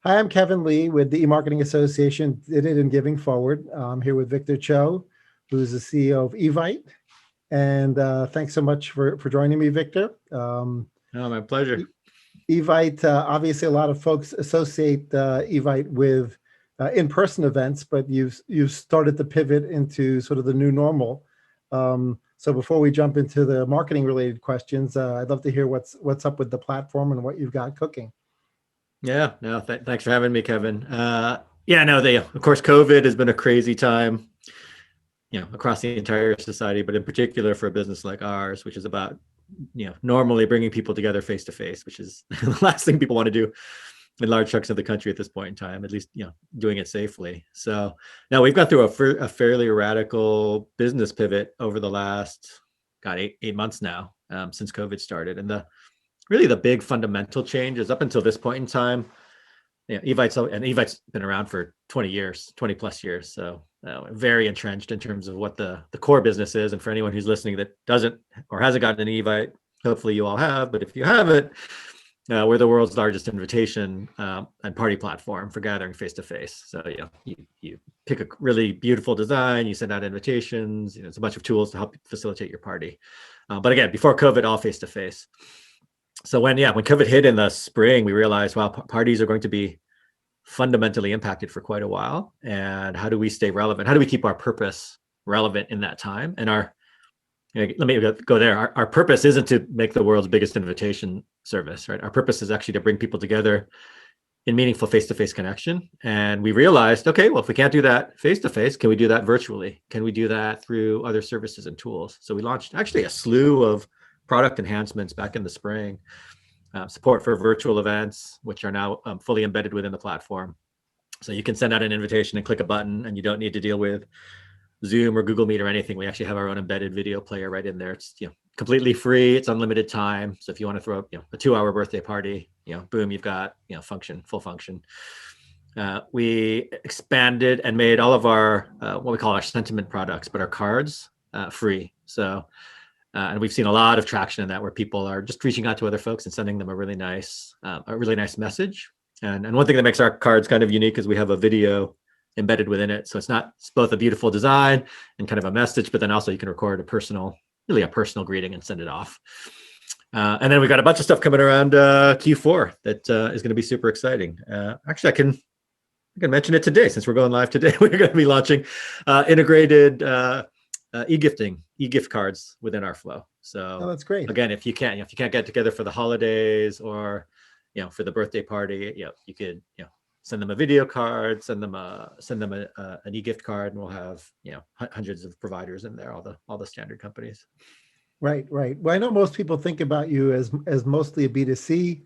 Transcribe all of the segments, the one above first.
Hi, I'm Kevin Lee with the eMarketing Association, Did It and Giving Forward. I'm here with Victor Cho, who's the CEO of Evite. And thanks so much for joining me, Victor. Oh, my pleasure. Evite, obviously a lot of folks associate Evite with in-person events, but you've started to pivot into sort of the new normal. So before we jump into the marketing related questions, I'd love to hear what's up with the platform and what you've got cooking. Yeah, no, thanks for having me, Kevin. Yeah, no, of course, COVID has been a crazy time, across the entire society, but in particular for a business like ours, which is about, normally bringing people together face to face, which is the last thing people want to do in large chunks of the country at this point in time, at least, doing it safely. So now we've gone through a fairly radical business pivot over the last, God, eight months now, since COVID started. And really the big fundamental change is up until this point in time, Evite's been around for 20 years, 20 plus years. So very entrenched in terms of what the core business is. And for anyone who's listening that doesn't or hasn't gotten an Evite, hopefully you all have, but if you haven't, we're the world's largest invitation and party platform for gathering face to face. So you pick a really beautiful design, you send out invitations. It's a bunch of tools to help facilitate your party. But again, before COVID, all face to face. So when COVID hit in the spring, we realized, wow, parties are going to be fundamentally impacted for quite a while. And how do we stay relevant? How do we keep our purpose relevant in that time? And let me go there. Our purpose isn't to make the world's biggest invitation service, right? Our purpose is actually to bring people together in meaningful face-to-face connection. And we realized, okay, well, if we can't do that face-to-face, can we do that virtually? Can we do that through other services and tools? So we launched actually a slew of product enhancements back in the spring. Support for virtual events, which are now fully embedded within the platform. So you can send out an invitation and click a button, and you don't need to deal with Zoom or Google Meet or anything. We actually have our own embedded video player right in there. It's completely free. It's unlimited time. So if you want to throw up a 2-hour birthday party, boom, you've got full function. We expanded and made all of our what we call our sentiment products, but our cards free. So and we've seen a lot of traction in that, where people are just reaching out to other folks and sending them a really nice message. And one thing that makes our cards kind of unique is we have a video embedded within it. So it's both a beautiful design and kind of a message, but then also you can record a personal greeting and send it off. And then we've got a bunch of stuff coming around Q4 that is going to be super exciting. Actually, I can mention it today, since we're going live today. We're going to be launching integrated e-gift cards within our flow. So that's great. Again, if you can't get together for the holidays or for the birthday party, you could send them a video card, send them an e-gift card, and we'll have hundreds of providers in there, all the standard companies. Right. Well, I know most people think about you as mostly a B2C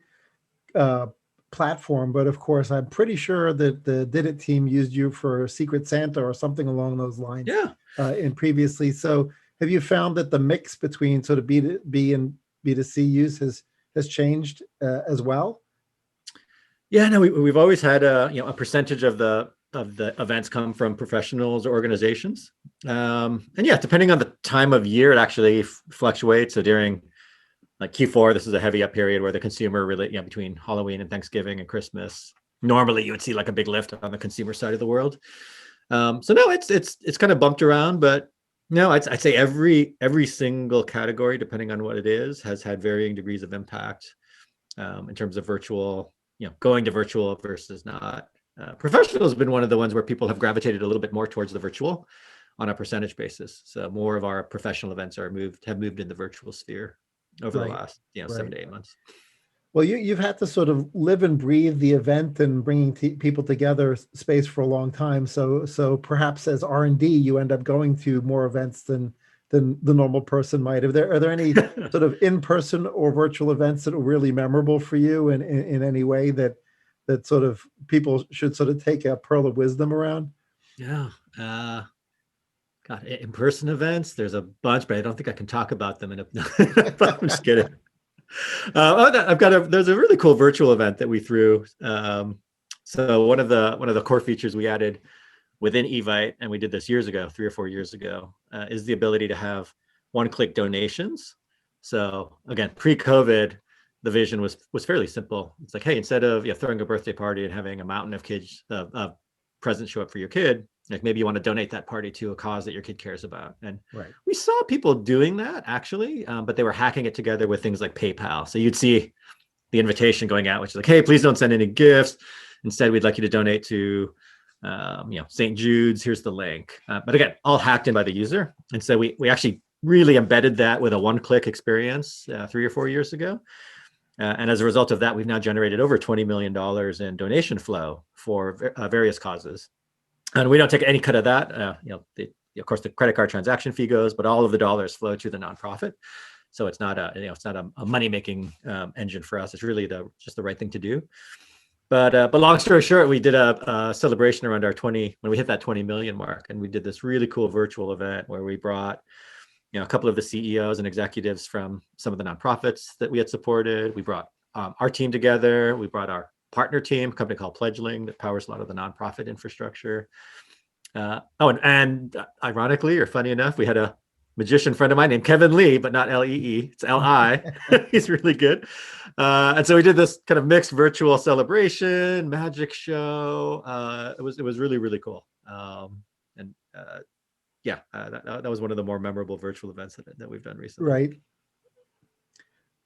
platform, but of course, I'm pretty sure that the Did It team used you for Secret Santa or something along those lines. Yeah. In previously. So have you found that the mix between sort of B2B and B2C use has changed as well? Yeah, no, we've always had a percentage of the events come from professionals or organizations. And depending on the time of year, it actually fluctuates. So during like Q4, this is a heavy up period where the consumer really, between Halloween and Thanksgiving and Christmas, normally you would see like a big lift on the consumer side of the world. So no, it's kind of bumped around, but no, I'd say every single category, depending on what it is, has had varying degrees of impact in terms of virtual, going to virtual versus not. Professional has been one of the ones where people have gravitated a little bit more towards the virtual on a percentage basis. So more of our professional events have moved in the virtual sphere over the last 7 to 8 months. Well, you've had to sort of live and breathe the event and bringing people together space for a long time. So perhaps as R&D, you end up going to more events than the normal person might. Are there any sort of in-person or virtual events that are really memorable for you in any way that sort of people should sort of take a pearl of wisdom around? Yeah. God, in-person events, there's a bunch, but I don't think I can talk about them. I'm just kidding. There's a really cool virtual event that we threw. So one of the core features we added within Evite, and we did this years ago, 3 or 4 years ago, is the ability to have one-click donations. So again, pre-COVID, the vision was fairly simple. It's like, hey, instead of throwing a birthday party and having a mountain of kids presents show up for your kid, like maybe you want to donate that party to a cause that your kid cares about. And Right. we saw people doing that actually, but they were hacking it together with things like PayPal. So you'd see the invitation going out, which is like, hey, please don't send any gifts. Instead, we'd like you to donate to St. Jude's. Here's the link. But again, all hacked in by the user. And so we actually really embedded that with a one-click experience 3 or 4 years ago. And as a result of that, we've now generated over $20 million in donation flow for various causes. And we don't take any cut of that. Of course, the credit card transaction fee goes, but all of the dollars flow to the nonprofit. So it's not a money-making engine for us. It's really just the right thing to do. But long story short, we did a celebration around when we hit that 20 million mark, and we did this really cool virtual event where we brought a couple of the CEOs and executives from some of the nonprofits that we had supported. We brought our team together. We brought our partner team, a company called Pledgeling that powers a lot of the nonprofit infrastructure. And ironically, or funny enough, we had a magician friend of mine named Kevin Lee, but not Lee. It's Li. He's really good. And so we did this kind of mixed virtual celebration, magic show. It was really, really cool. That was one of the more memorable virtual events that we've done recently. Right.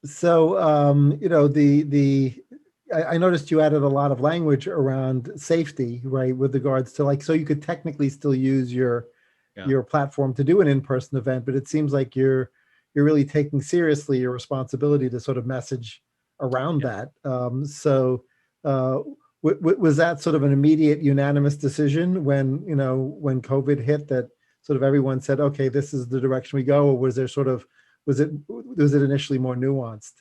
So, I noticed you added a lot of language around safety, right? With regards to so you could technically still use your platform to do an in-person event, but it seems like you're really taking seriously your responsibility to sort of message around that. Was that sort of an immediate unanimous decision when COVID hit, that sort of everyone said, okay, this is the direction we go? Or was it initially more nuanced?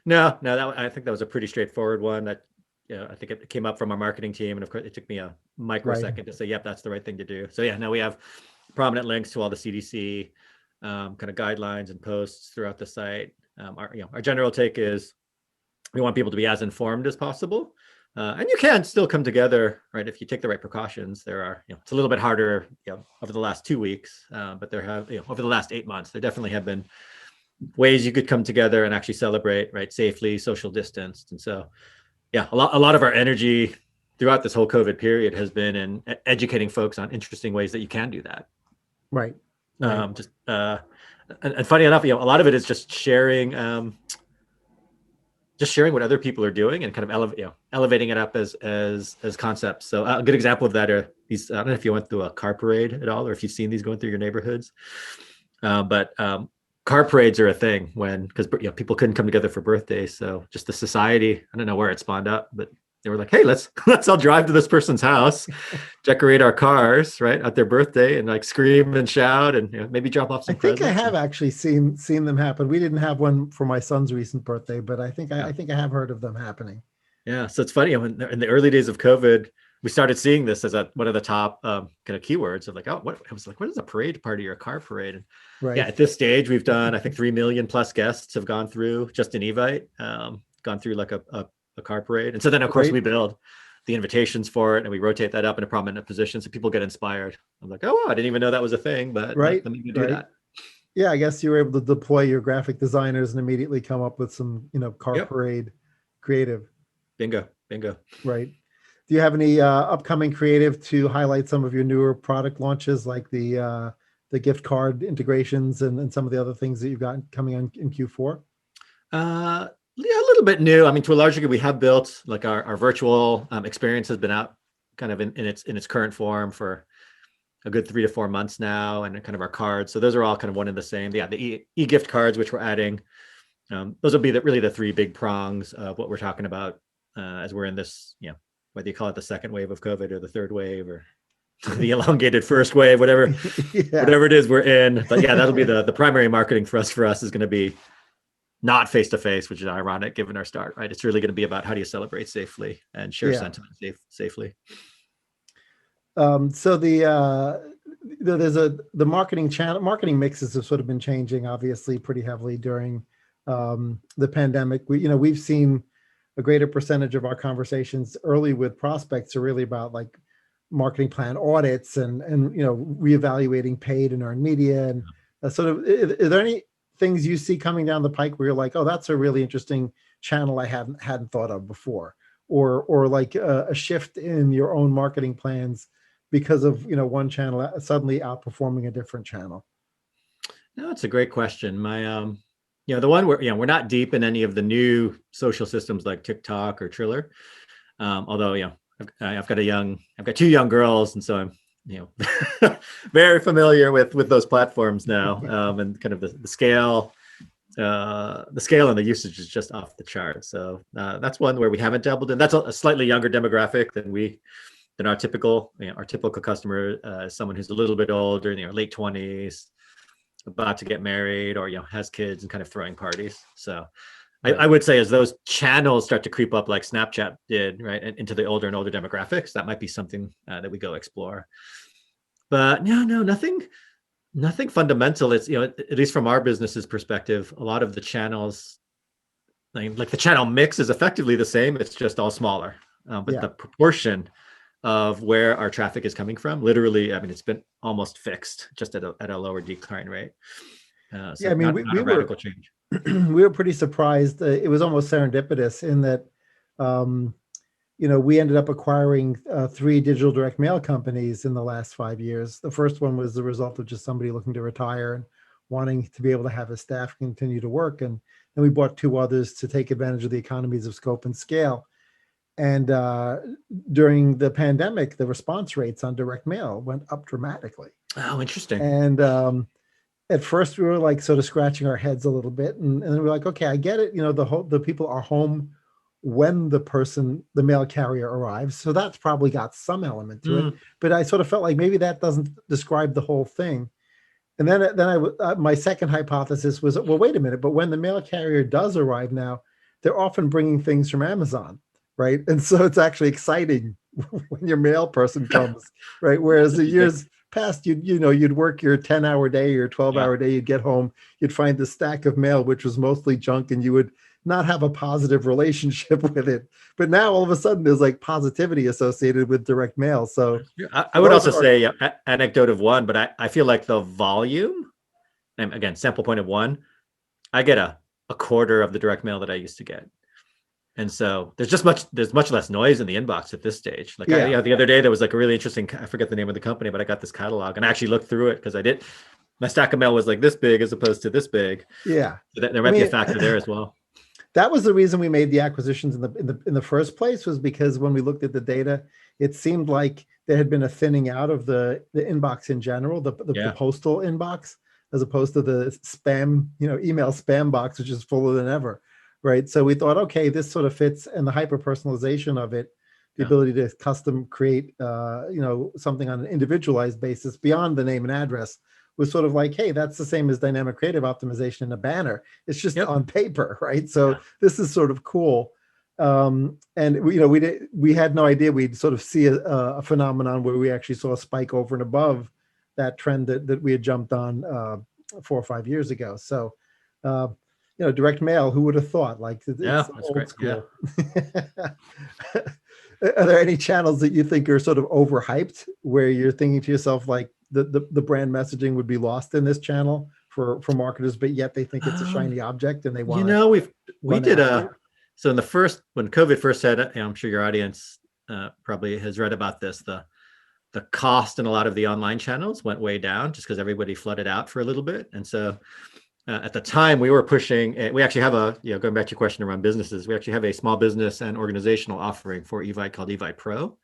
No, I think that was a pretty straightforward one. That I think it came up from our marketing team, and of course it took me a microsecond to say, yep, that's the right thing to do. So now we have prominent links to all the CDC kind of guidelines and posts throughout the site. Our general take is we want people to be as informed as possible, and you can still come together, right, if you take the right precautions. There are, it's a little bit harder, over the last 2 weeks, but there have, over the last 8 months, there definitely have been ways you could come together and actually celebrate, right, safely, social distanced. And so, a lot of our energy throughout this whole COVID period has been in educating folks on interesting ways that you can do that. Right. And funny enough, a lot of it is just sharing what other people are doing and kind of elevating it up as concepts. So a good example of that are these. I don't know if you went through a car parade at all, or if you've seen these going through your neighborhoods. But car parades are a thing because people couldn't come together for birthdays. So just the society, I don't know where it spawned up, but they were like, hey, let's all drive to this person's house, decorate our cars, right, at their birthday, and like scream and shout and maybe drop off some presents. I have actually seen them happen. We didn't have one for my son's recent birthday, but I think I have heard of them happening. Yeah, so it's funny. In the early days of COVID, we started seeing this as one of the top kind of keywords of what is a parade party or a car parade? And right. At this stage, we've done, I think 3 million plus guests have gone through just an Evite, gone through like a car parade. And so then of course we build the invitations for it and we rotate that up in a prominent position so people get inspired. I'm like, oh, wow, I didn't even know that was a thing, but let me do that. Yeah, I guess you were able to deploy your graphic designers and immediately come up with some, car parade creative. Bingo. Right. Do you have any upcoming creative to highlight some of your newer product launches, like the gift card integrations and some of the other things that you've got coming on in Q4? A little bit new. I mean, to a large degree, we have built like our virtual experience has been out kind of in its current form for a good 3 to 4 months now, and kind of our cards. So those are all kind of one and the same. The e-gift cards, which we're adding, those will be really the 3 big prongs of what we're talking about as we're in this, whether you call it the second wave of COVID or the third wave or the elongated first wave, whatever it is we're in. But that'll be the primary marketing for us is going to be not face-to-face, which is ironic given our start, right? It's really going to be about how do you celebrate safely and share sentiment safely. So there's the marketing mixes have sort of been changing, obviously, pretty heavily during the pandemic. We've seen a greater percentage of our conversations early with prospects are really about like marketing plan audits and reevaluating paid and earned media and sort of. Are there any things you see coming down the pike where you're like, oh, that's a really interesting channel I hadn't thought of before, or like a shift in your own marketing plans because of one channel suddenly outperforming a different channel? No, it's a great question. My the one where we're not deep in any of the new social systems like TikTok or Triller. Although I've got two young girls, and so I'm very familiar with those platforms now, and kind of the scale. The scale and the usage is just off the chart. So that's one where we haven't dabbled in. That's a slightly younger demographic than our typical customer, someone who's a little bit older, late 20s, about to get married, or has kids and kind of throwing parties. So Right. I would say as those channels start to creep up like Snapchat did, right, and into the older and older demographics, that might be something that we go explore. But no, nothing fundamental. It's at least from our business's perspective, a lot of the channels, like the channel mix is effectively the same. It's just all smaller, but Yeah. the proportion of where our traffic is coming from, literally, I mean, it's been almost fixed, just at a lower decline rate. So Yeah, I mean, not a radical change. we were pretty surprised. It was almost serendipitous in that, um, we ended up acquiring 3 digital direct mail companies in the last 5 years. The first one was the result of just somebody looking to retire and wanting to be able to have his staff continue to work. And then we bought 2 others to take advantage of the economies of scope and scale. And during the pandemic, the response rates on direct mail went up dramatically. Oh, interesting. And at first we were like sort of scratching our heads a little bit, and then we're like, okay, I get it. The people are home when the mail carrier arrives, so that's probably got some element to it. But I sort of felt like maybe that doesn't describe the whole thing. And then my second hypothesis was, well, wait a minute, but when the mail carrier does arrive now, they're often bringing things from Amazon, right? And so it's actually exciting when your mail person comes, right? Whereas the years past, you'd work your 10-hour day or 12-hour day, you'd get home, you'd find the stack of mail, which was mostly junk, and you would not have a positive relationship with it. But now all of a sudden there's like positivity associated with direct mail. So I would also say anecdote of one, but I feel like the volume, and again, sample point of one, I get a quarter of the direct mail that I used to get. And so there's much less noise in the inbox at this stage. Like the other day, there was like a really interesting, I forget the name of the company, but I got this catalog and I actually looked through it because my stack of mail was like this big as opposed to this big. Yeah. So there might be a factor there as well. That was the reason we made the acquisitions in the first place, was because when we looked at the data, it seemed like there had been a thinning out of the inbox in general, the postal inbox, as opposed to the spam, email spam box, which is fuller than ever. Right. So we thought, okay, this sort of fits, and the hyper personalization of it, the ability to custom create, something on an individualized basis beyond the name and address, was sort of like, hey, that's the same as dynamic creative optimization in a banner. It's just on paper, right? So this is sort of cool. And we had no idea we'd sort of see a phenomenon where we actually saw a spike over and above that trend that we had jumped on 4 or 5 years ago. So, direct mail, who would have thought? Like, it's that's old great. school. Yeah. Are there any channels that you think are sort of overhyped, where you're thinking to yourself, like, the brand messaging would be lost in this channel for marketers, but yet they think it's a shiny object and they want to? We did so in when COVID first hit, I'm sure your audience probably has read about this. The cost in a lot of the online channels went way down just because everybody flooded out for a little bit, and so. At the time, we were pushing. We actually have going back to your question around businesses. We actually have a small business and organizational offering for Evite called Evite Pro.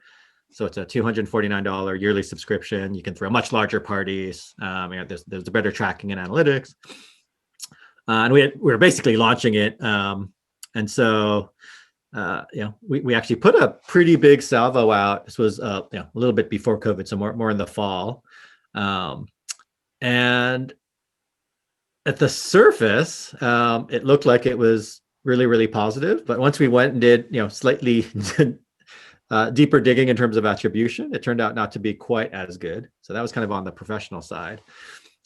So it's a $249 yearly subscription. You can throw much larger parties. There's better tracking and analytics. And we were basically launching it. And so we actually put a pretty big salvo out. This was a little bit before COVID, so more in the fall. And at the surface, it looked like it was really, really positive. But once we went and did, slightly deeper digging in terms of attribution, it turned out not to be quite as good. So that was kind of on the professional side.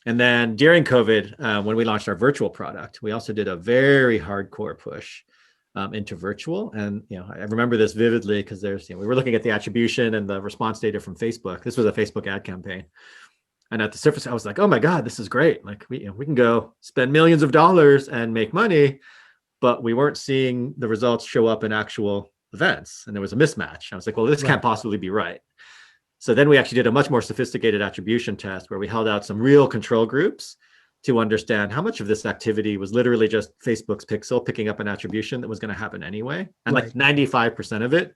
And then during COVID, when we launched our virtual product, we also did a very hardcore push into virtual. And I remember this vividly because we were looking at the attribution and the response data from Facebook. This was a Facebook ad campaign. And at the surface, I was like, oh my God, this is great. Like we can go spend millions of dollars and make money. but we weren't seeing the results show up in actual events. And there was a mismatch. I was like, well, this can't possibly be right. So then we actually did a much more sophisticated attribution test where we held out some real control groups to understand how much of this activity was literally just Facebook's pixel picking up an attribution that was going to happen anyway. And like 95% of it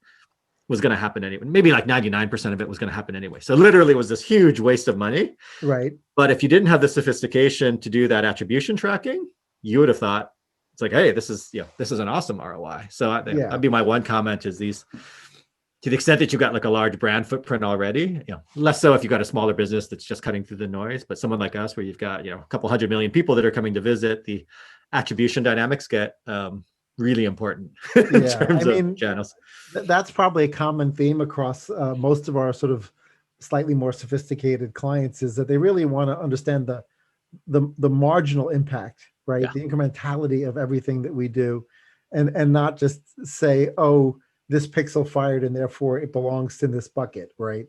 was going to happen anyway. Maybe like 99% of it was going to happen anyway. So literally it was this huge waste of money. Right. But if you didn't have the sophistication to do that attribution tracking, you would have thought, it's like, hey, this is an awesome ROI. So that'd be my one comment is these, to the extent that you've got like a large brand footprint already, less so if you've got a smaller business that's just cutting through the noise, but someone like us where you've got, a couple 100 million people that are coming to visit, the attribution dynamics get really important in terms of channels. That's probably a common theme across most of our sort of slightly more sophisticated clients, is that they really want to understand the marginal impact, right? Yeah. The incrementality of everything that we do, and not just say, oh, this pixel fired and therefore it belongs in this bucket, right?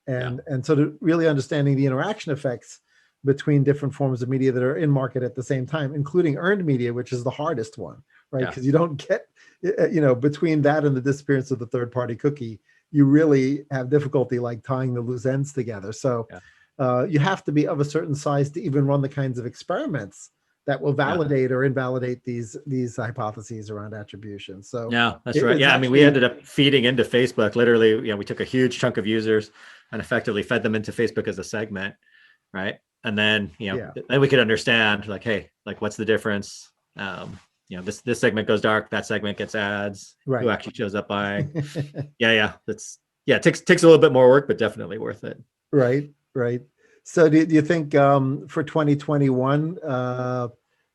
And so to really understanding the interaction effects between different forms of media that are in market at the same time, including earned media, which is the hardest one, right? Because you don't get, between that and the disappearance of the third-party cookie, you really have difficulty like tying the loose ends together. So you have to be of a certain size to even run the kinds of experiments that will validate or invalidate these hypotheses around attribution. So that's right. I mean, we ended up feeding into Facebook. Literally, we took a huge chunk of users and effectively fed them into Facebook as a segment, right? And then, then we could understand like, hey, like what's the difference? This segment goes dark, that segment gets ads. Right. Who actually shows up buying? It takes a little bit more work, but definitely worth it. Right. So do you think for 2021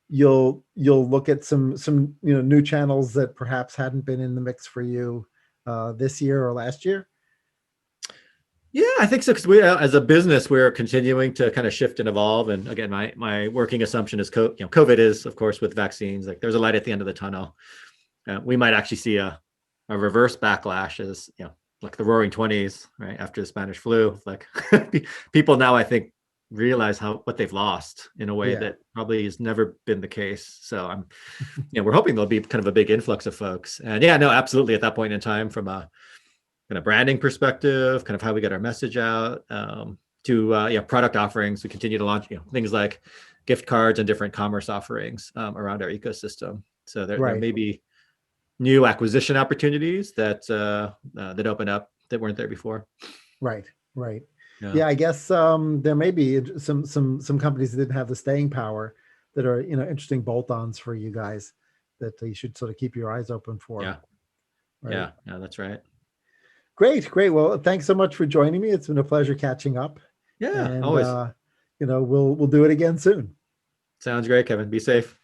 you'll look at some new channels that perhaps hadn't been in the mix for you this year or last year? Yeah, I think so, because we, as a business, we're continuing to kind of shift and evolve. And again, my working assumption is, COVID is, of course, with vaccines, like there's a light at the end of the tunnel. We might actually see a reverse backlash as, like the Roaring -- right after the Spanish flu. Like people now, I think, realize what they've lost in a way that probably has never been the case. So we're hoping there'll be kind of a big influx of folks. And absolutely, at that point in time, from a kind of branding perspective, kind of how we get our message out, to product offerings. We continue to launch things like gift cards and different commerce offerings around our ecosystem. So there may be new acquisition opportunities that open up that weren't there before. Right. Yeah, I guess there may be some companies that didn't have the staying power that are interesting bolt-ons for you guys that you should sort of keep your eyes open for. Yeah. Right? Yeah, that's right. Great. Well, thanks so much for joining me. It's been a pleasure catching up. Yeah, and, always. We'll do it again soon. Sounds great, Kevin. Be safe.